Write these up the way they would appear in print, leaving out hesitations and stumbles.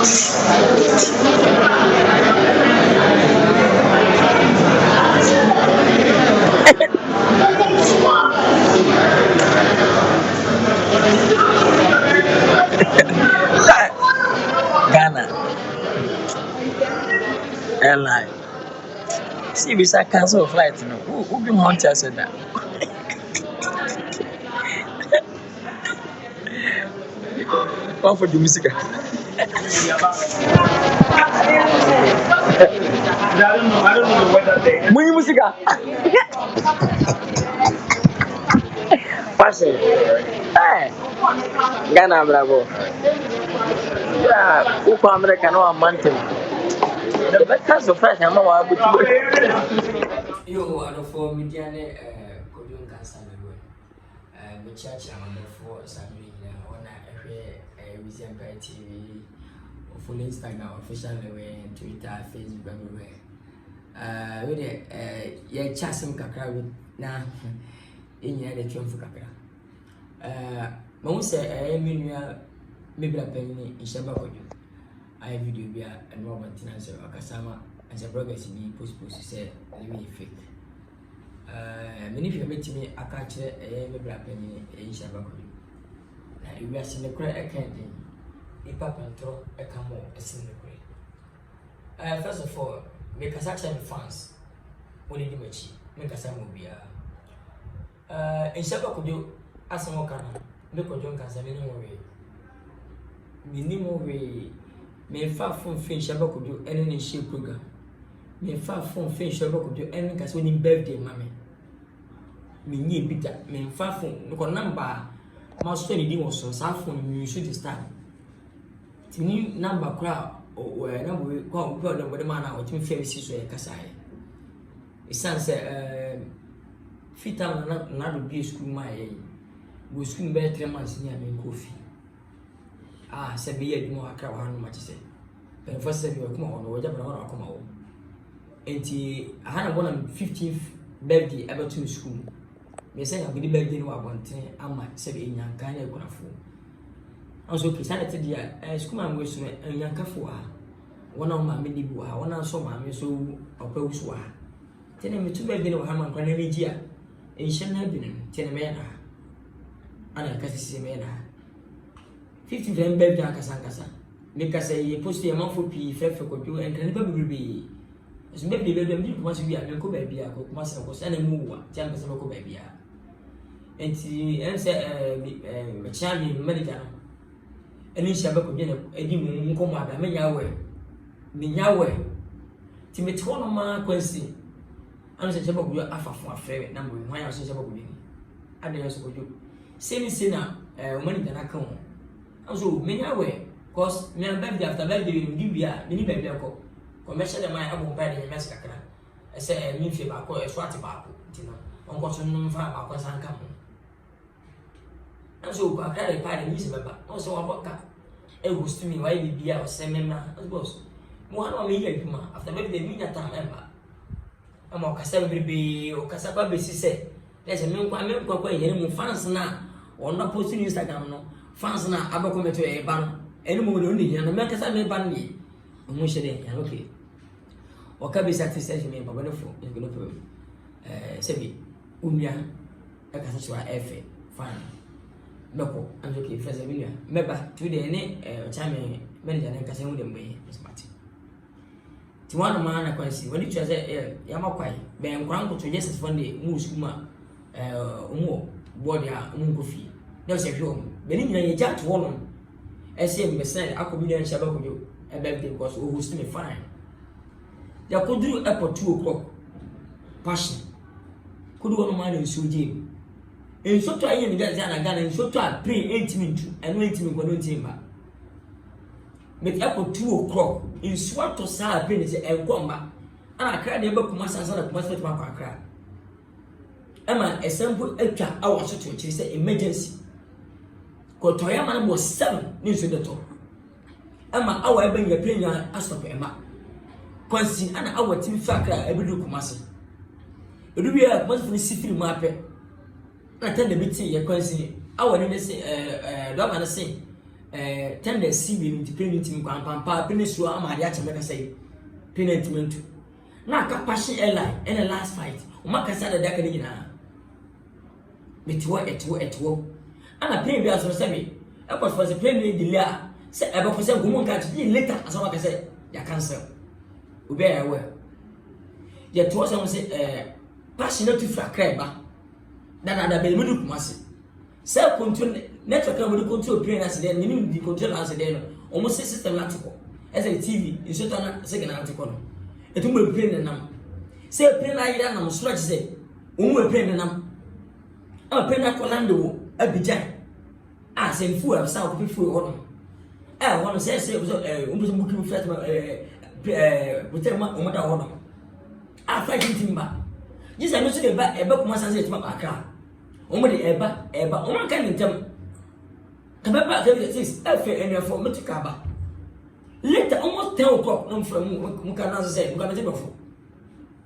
Ghana airline. See, we say cancel flight. No, who be want us that? One for the music. I don't know what that thing. Muy música. Pase. Hey. Ghana bravo. Yeah, who come America no mountain. The best of fresh I'm not able to. Yo, I don't for media Kodun Cancer. The church I'm for Saturday on a Museum TV, full Instagram, official Twitter, Facebook, everywhere. With it, yeah, Chasim Kakra with now in the Triumph Kakra. Most say, maybe a penny in Shabakoju. I have video beer and Robert Tinanso Akasama as a progress in the post say, let me fake. Many people met me a catcher a black penny in Shabakoju. We are seeing the cry a candy. If Papa and throw a camo a single cray. First of all, make a Saxon fans. Only the machi, make a Samu beer. In Shabakoju, as a mocana, make a drunk as a minimum way. Minimum way. Me far from Finch Shabakoju any shape program. Me far from Finch Shabakoju any case winning birthday, mammy. Me need bitter, me far from no number. Most any was so sad from you should start. To new number crowd or number we call them with the man out to fair sister Kasai. It sounds fit out another be school my we school better 3 months near me coffee. Ah, 7 years more a crowd, how much is it? But first, you come on, or whatever I want to come out. And I had 115th birthday ever to school. Me say I be the birthday no want I might say in young kind of gonna fool. Also, Christianity, dear, school man was a young cafu. One of my mini boy, one of some mammy so opposed to her. Tell me 2 birthday of Haman Granavia. And she never been, tell me, and I can see me. 50 birthday Casancasa. Make us say, post a month for P. Fair for you and can never be. As maybe they must be a local baby, a cook master was any move, 10% local baby. And she answered, charming medical. And in Shabako, a demon come out, me Yahweh. Me Yahweh. Timid one of my question. I'm saying Shabako, you're after for a favorite number. Why I say Shabako? I didn't support you. Same sinner, money than I come. Also, me Yahweh, cause me and baby after baby, you be a mini baby. Commercial my album by the massacre. I say, me feel about a swat about it. On what's on fire about what's uncommon. And so, I carry a party music about also about that. It was to me why we be our same man as boss. One of me here, after maybe the minute time member. I'm a Cassava baby or Cassava baby say, there's a milk I make quite any fans now, or not posting Instagram no. Fans now, I come to a ban, any more only, and America's I may ban me. Okay. Or can be satisfaction me, but wonderful, it's going to prove. Sebi, Unia, a Cassava F. Fine. Loco, I'm okay, first a million. Remember, today, time manager and Cassan with them way, Miss Martin. To one man, I can see when you say, Yamakwai, being grandpa to Jesus one day, Musuma, body, Mungofi. There's a few, Benin, a jack to one. As him beside Akubian Shabaku, a baby because who was me fine. There could do up at 2 o'clock. Passion. Could one man in Suji. In so to I am Ghana and so to I pray 8 minutes and 8 minutes timber. But up at 2 o'clock in swat to Sarah Penny and combat. And I cried about Kumasa and Kumasa to cry. Emma, a sample extra hour to say emergency. Kotoyaman was 7 news to the top. Emma, our bring your plane as of Emma. Quincy and our team factor every do Kumasi. It will be a month for the city market. I tell the meeting your Quincy, our name is Dog and say, tender CV no dependent team kwampa penisua ama dia cheme ka say penentment na ka passion airline in the last fight o makasa da daka ni nyina etwo ana plane bi aso se me airport for the plane delay a se ebe ko se gumun ka ti later asama ka say ya cancel obi ya we ye to se mo se passion to fra kreba da be mu du kumase se control network na mo control plane accident ni di control accident no almost system latiko as a TV inso na signal latiko no etu mo plane nam se plane na yira nam stretch se o mo plane nam a plane na kolando Abidjan se fu a sa ko fu ho no wono se o mo buki mu flat hotel ma o mo da ho no fight timba jisa no so de ba kuma sanse tima ba aka o mo de eba o man kan ntem ka ba 36 ene metika ba later almost 10 o'clock no from mu kan na say mu kan te befo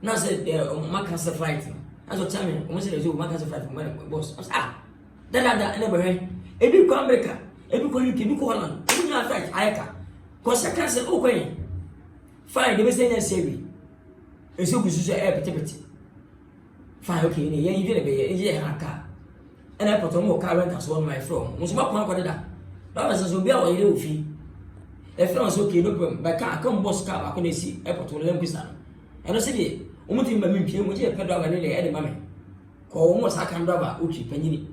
na say ma kan se flight aso tell o mo say de ma kan se flight mo boss da ene be ebi ko America ebi ko UK ebi ko Holland ebi na flight ayaka ko se kan se o ko yin fine de be say na sebi eso gususu pete fine okay ni yen yire be yen haka and I put on more current as one my from. Musma Conquer that. That was a be our little fee. A friend okay, no problem. But can't come boss car, I couldn't see airport to Lempistan. And I said, Umuti Mammy, which a pedal and nearly had mammy. Call almost I can drive Uchi Penny.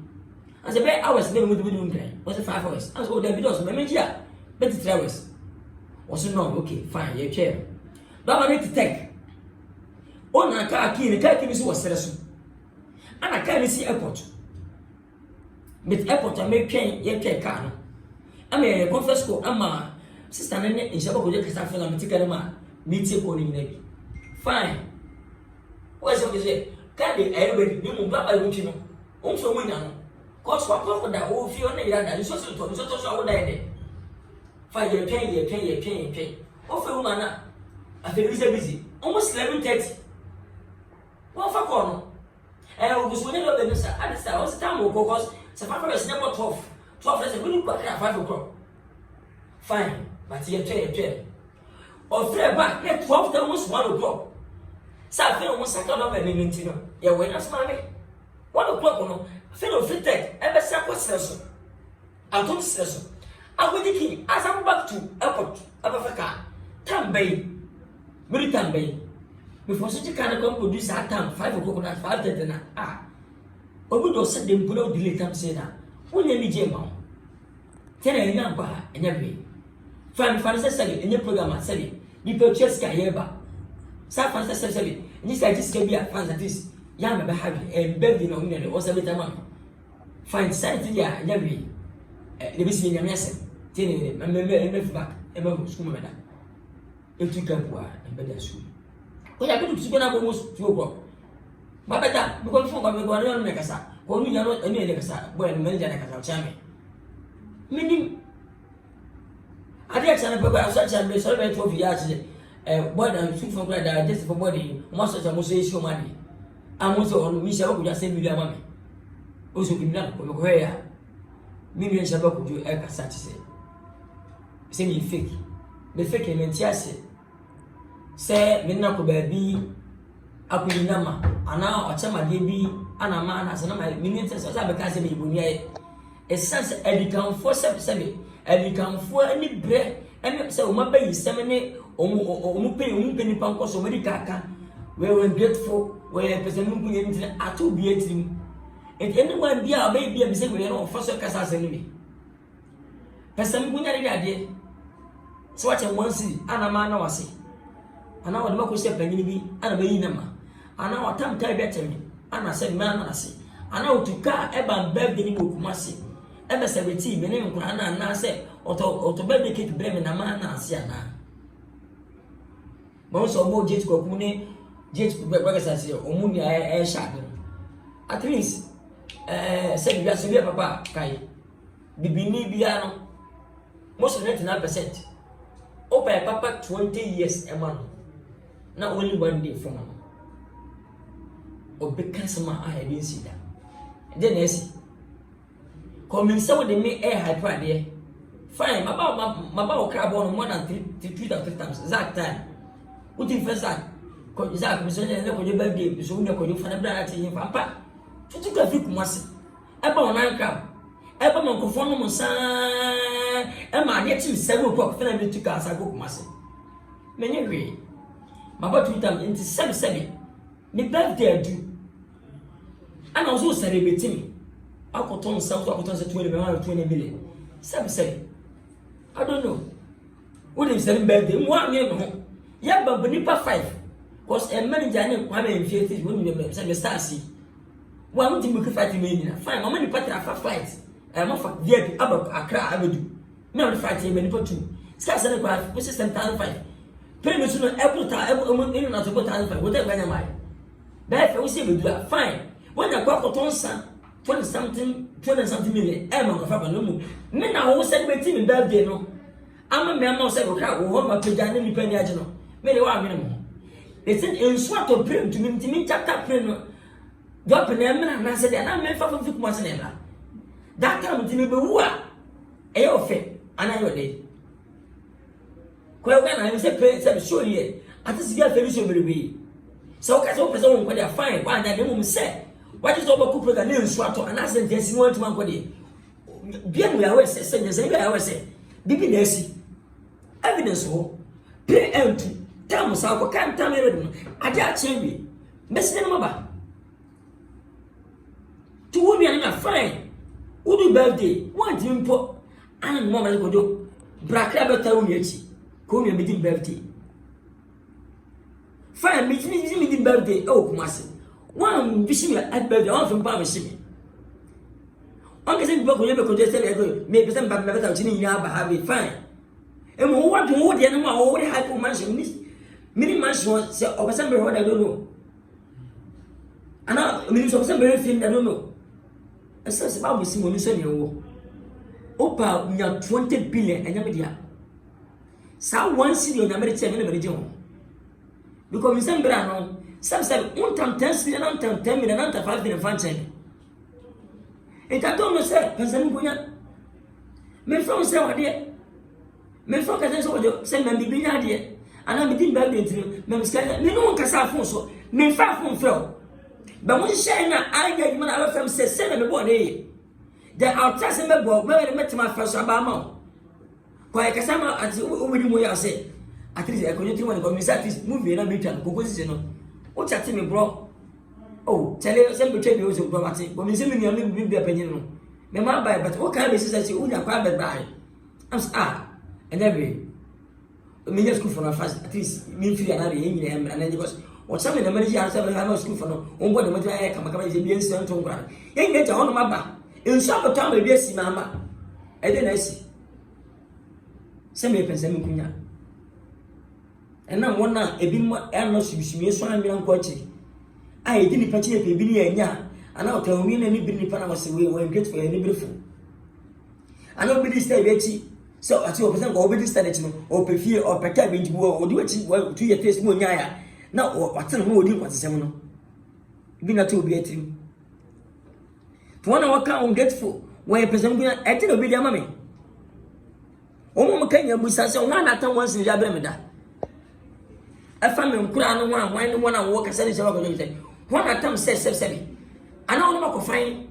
As a bad hours living with the women plane. Was a 5 hours. As old David was Mamma, Betty Travers. Was no, okay, fine, your chair. Now I need to take. On a car key, the car key was stressful. And I can't see airport. Mit airport I make train ye car no. I mean conference call ama sister na in shaba ko je kasa fa na mitika ma meeting ko ni nabi. Fine. What's up say? Can be everybody be mu baba you no. On so munya no. Cause for da o fi on na ira da so so wo da ide. Fine ye train. O fe woman na after busy. Almost 11:30. What for call no? O go so ne lo be no sa. Adisa o sta mo ko cause so 5 hours never 12 days we look back at 5 o'clock. Fine, but you tell. Or 3 back at 12 days almost 1 o'clock. So I feel almost second up and minute. Yeah, when I smile 1 o'clock no. Feel of free tech, ever second session. I don't session. I will the king as I'm back to airport, Abafaka. Tambay. Very tambay. Before such a kind of come produce that time 5 o'clock 5:30 na obudo se dem put out delay time say na wonya ni je ma tena enya ba enya be fan say enya program say bi pe chess ka yeba sa fan say ni say this can be a fan that is ya me be happy and baby no wonya o say better man fan say ya enya be le bi si nya mese tena me back e ma school me da etu ka bua e be da school ko ya be tu go na go 2 o'clock Babeta, because from Babylon make us up. When we are not any Kasa, when manager Kasa, meaning I did some people such a survey for years. Boy, I'm too for glad just for body, most of the most show money. I'm also on Michelle, who just send me their money. Also, give them where millions of could you ever such say. Say me fake. The fake and yes, say, Minako baby. Akuni nama ana ochama de bi ana ma na se na ma minute se be ka se be iboni e sense edikan for 77 edikan for ani bre ene se o ma bayi sem ne o pe ni panko so medi kaka we were grateful we person mu kunye nti ato bi atirim and anyone bia bayi bia be se we no for so kasa se ne bi person mu kunya de ade so wache wansi ana ma na wase ana wode mako se panyini bi ana bayi na ma ana watam kai betemi ana se man na se ana otuka eba birthday ni bokumase ebe 17 me ne nkura na se oto birthday cake breme na ma na se ana mo so mo jet ko kumune jet ko be sa se omuni e sha at least se bia se bia papa kai bibini bia no most 99% opa papa 20 years a man na only 1 day for now. Obeka sama I didn't see that. Then yes. Come in some of the me air hyper there. Fine, my bow crab on more than 3 times. That time. What if Zach? Zach was on your birthday, so you could find a brother to him, Papa. To take a few months. About 9 crab. Ever Moncophone, Monsan, and my yet 7 o'clock, family to cast. I go, Master. Many agree. My boy 2 times into 7. My birthday do. And also celebrating me. I could turn South, I could turn 20 million. 7. I don't know. What is the birthday? 1 year. Yeah, but Bonipa 5. Because a manager and Kwame and Fiat when you say the Star C. Why would you fight me? Fine, my money party after fight. I'm off at the about Accra Avenue. No fighting many for 2. Scars and a craft, which is 10,500. Pretty much every time, in not about 10,500, whatever am I. That we see we do fine. When I got on son, 20 something million, I'm on the Papa no more. Men are all celebrating in birthday, no. I'm a man, no several crowd, who hold my pajama in the penny. Many are minimum. They said in sort of print to me, chapter print. Drop an eminent and I said, and I'm made for 50 months an ever. That time to me, but who are a offend, and I will day. Well, when I said, surely, I just get very sure will be. So, as open on when they are fine, why that woman said, what is over Cooper and Neil Swatto, and I said, yes, you want to one body. Bien, we always say, the same way I always say, Bibi Nancy. Evidence, oh, pay empty. Tell me, so I can't tell me, I just change me. Best name over. To women are fine. Who do birthday? What do you put? And Mamma go do. Black rabbit tell me, call me a meeting birthday. Fine, meeting birthday. Oh, Master. One wishing at birthday, all from Parmesan. Uncle said, Bob, never could just tell maybe some bad matter of Yaba have it fine. And what do the animal already had for mansion? Many mansions of assembly, what I don't know. And now, millions of assembly thing I don't know. I says about the Simon Sonio. Opa, we have 20 billion and Yamadia. So 1 city on American religion. Because Miss Ambrano, some said 1 time 10 million, 10 million, 5 million function. And I don't know, sir, President Buya. My friend said, what dear? My friend can send me be idea. And I'm between baby to Miss Sky. No one can say so. Me far from fell. But when she now, I get my other friend says, send me one day. Then I'll trust him about where I met my first Obama. Why, Cassama at the way I say. At least I couldn't want to go miss at this movie and I'm return. What's that to me, bro? Oh, tell you, some betray you also property. When you see me, you'll be opinion. My mother, but what kind of business you would have private buy? I'm and every. Me school for a fast, at least me free another and then because. Or some in the manager has a school for no one what I come across the being sent to ground. Ain't get on my back. In some time, maybe I see mamma. And then I see. Send me a pension. And now one night, a bit more earnest to be so I'm young coaching. I didn't patch a baby and ya, and I'll tell me any billy panamas away when get for any beautiful. I know Billy stay betty. So at 2% over this television or prefer or protect me to go or do it well 2 years face more. Now, what's the more do what's the same? Be not to be a team. To 1 hour count get full, where President I think will be their mammy. Oh, Kenya was such a 1 at once in Yabemeda. I found him crown one, one and walk as I said. 1 at time says 7. I know not fine.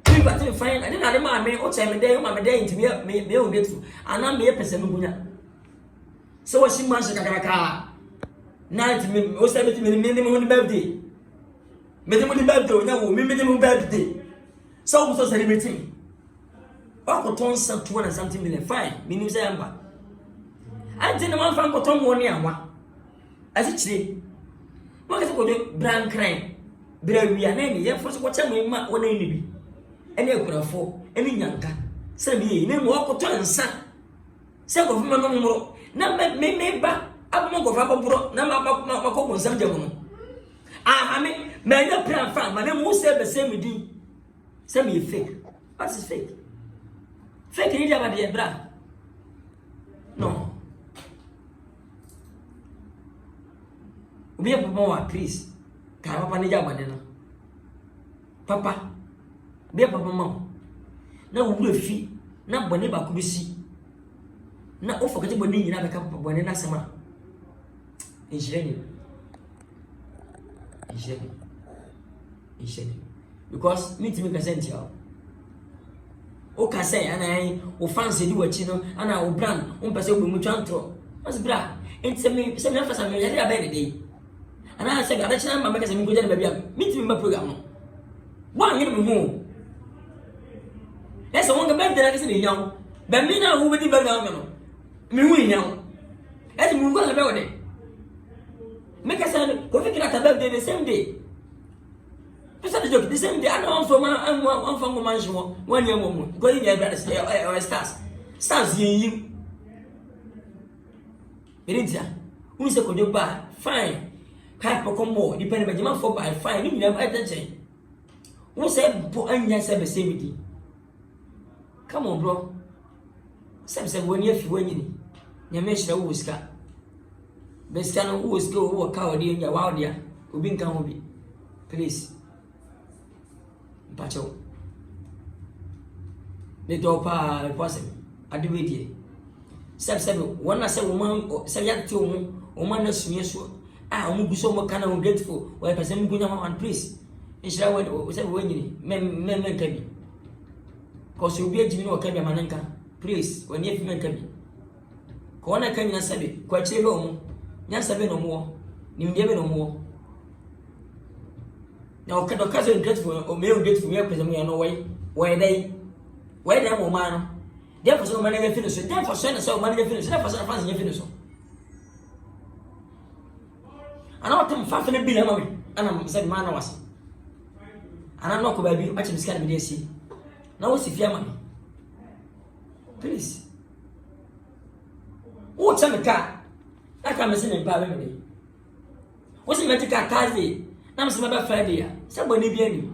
We got to find, I didn't have my man, what time a day, my day to me, beautiful, and I'm a person. So what she must have a car. 90 minutes, or 70 minimum birthday. Minimum birthday, no, minimum birthday. So was celebrating. Uncle Tom sent 2 and something million, fine, minimum Zamba. I didn't want Uncle Tom 1 year. As it's day. What is it called? Brand crime. There we are any, yeah, for what time we might one enemy. Any of 4, any younger. Send me, name walk to and son. Send of my number. Now make back. I'm not going to have a bro. Now my common some gentleman. I mean, may not plan fine. My name will say the same with you. Send me fake. What's fake? Fake in India, dear brother. No. We have more, please. Papa Nija Badena. Papa, be a papa mom. Now we will fee. Now, whenever could be see. na o forget boni nyina beka boni na sama injire because me timi kasenti ya o kasai ana o fancy di wachi no ana o brand o mpese o mu twantro mas bra enti me se me afasa me yare abe dey ana se ga da china mama kase me goja na ba bia me timi ma program no wa nyere me hu ese wonga be dey na kase ne yawo ba mi na wo be di ba ga no me hu yawo ese mu go na be wode me kase ko fikira ta be the same day. Pesa the joke the same day. I know I'm from mansion. 1 year more. Go in there, brothers. Or stars you. Erintia. Who is a kojo ba? Fine. Can't become more. Depending on the man for by fine. You never attention. Who said po anya said same thing? Come on, bro. Sam said 1 year when you. Nyamesha who is ka. Bestano who is go who ka odi nya wa odia. Obi nkan ho bi. Please. Pacho. The dopa person. Adiwedie. Seb one say woman say yakti woman na sunye so. Ah omu guso mo kana on grateful. Why person gunya man please. Inshira we say we nyini. Men kabi. Cause you be ejimi no kabi amananka. Please when you men kabi. Ko na kan nya sabe. Kwa chire ho mu. Nya sabe no mo. Nimde be no mo. Now, can the cousin grateful or male grateful? We are present. We are no way. Where they are, man. Therefore, so many finish. Therefore, so many finish. Therefore, so many finish. And I want 5 billion, mommy. And I'm said, man, was. And I'm not going to be watching this kind of video. Now, what's if you money? Please. What's on the car? I can't listen in power. What's in the car? Thursday. I'm saying about Friday. Somebody be any.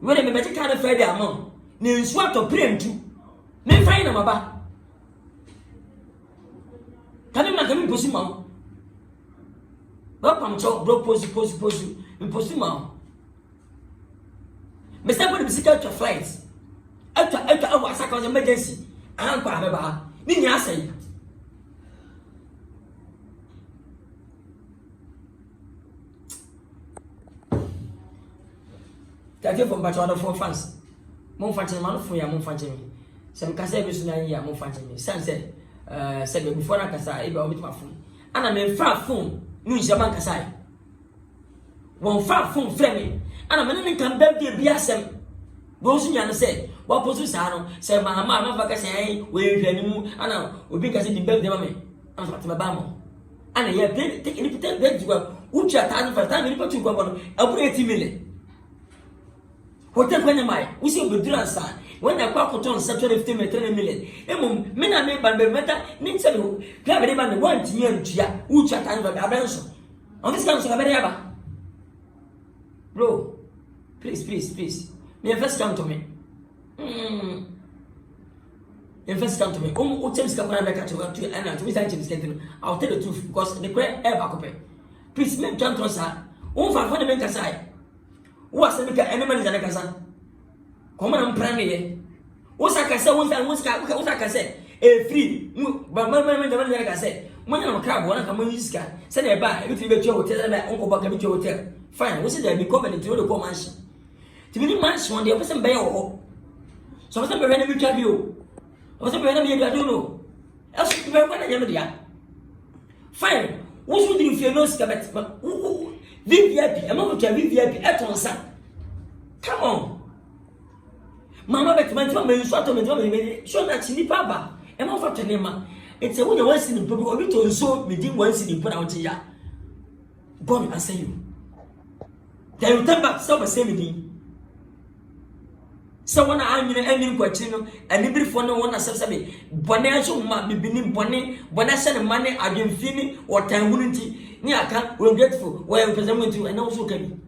When I met a kind of Friday, among names swap to pray to me, find them about. Can you not come in Posima? Welcome, Chop, broke post, in Posima. Mr. Would be sick out of flights. After our second emergency, I'm quite about. Nina say. Thank you for my order for fans. Mon fancy man for ya, mon fancy me. Some Casa Busuna, ya, mon fancy me. Sunset, said before I can say, about my phone. And I'm in far phone, New Japan Casai. One far phone framing, and I'm an income baby BSM. Bosian said, what Posano said, my mamma, Vacasay, where you and now will be casting the baby mammy. I'm not my bamo. And I have taken it to bed to go, which are time for time, you go on, I'll put 80 million. Hotel when am I? We see with Duransa. When I quack on 15 million. Emum, men are made by the matter, needs a look. Grab a man 1 year, which are time for Abenson. On this comes a bro, please. May first come to me. First come to me. James Camarada to and to Miss I'll tell the truth because the great air back. Please make John Trossa. For the bank aside. What's the animal in the casa? Come on, Pranny. What's I can say? What's I can say? A free, but my like I said, when I'm a crab, one come on this guy. Send a bar, everything but your hotel and Uncle Bacabit Hotel. Fine, what's it? Be covered into the mansion. To be mansion on the opposite bay or so. What's the very good of you? What's the very good? I don't know. Else, very well, fine. What's with you if you know Scabet? VVIP, I'm not going to VVIP at on son. Come on. Mamma, but my mother is what I'm so that's in the papa. I'm not for Nema. It's a winner once in the public to so we didn't once in the put out here. God, I say you. They will turn back some same. Someone I'm in an ending question and every phone one as sabi. Bonation might be being bonnet, bonation money, I didn't finish or time wouldn't. Niaka, we're grateful. Where I'm presenting to and also can.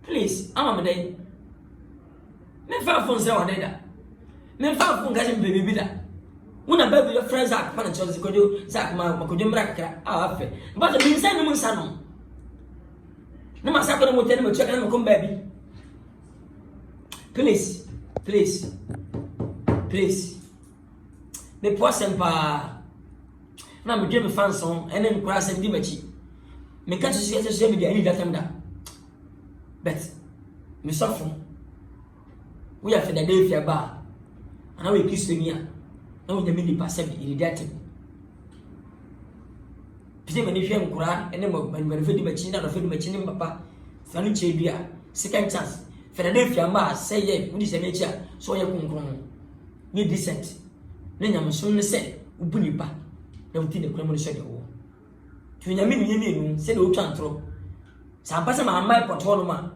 Please, I'm a day. Men far from Zawada. Men far from Gazin baby bidder. When a baby of friends are Panachos could do Zach Macudimbraka, our affair. But the inside the moon salon. No massacre will tell me check and come baby. Please. me po sempa na me dwe me fans on ene nkura asem di machi me ka social media any that time da but me suffer we are Philadelphia ba ana we Christiania na we nyame nipa sɛ bi that time pise me ni hwɛ nkura ene mo ban fedi machi na no fedi machi ni papa sanu chedua second chance Philadelphia ma sɛ ye wudi sɛ mechi a so ye konkron ni decent na nyame so ne sɛ ubu nipa na wuti ne kura mo so de wo tu nyame ni yemi enu sɛ de wo twa ntro sa ampa sɛ ma mai pɔtɔ no ma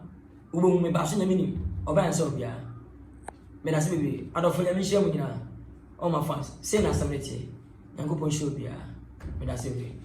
wo bo me ba so nyame ni oba nse obia me na sɛ bebe adofo nyame hia mo nyina all my fans say na samrete nyankopɔn show bia me da sɛ bebe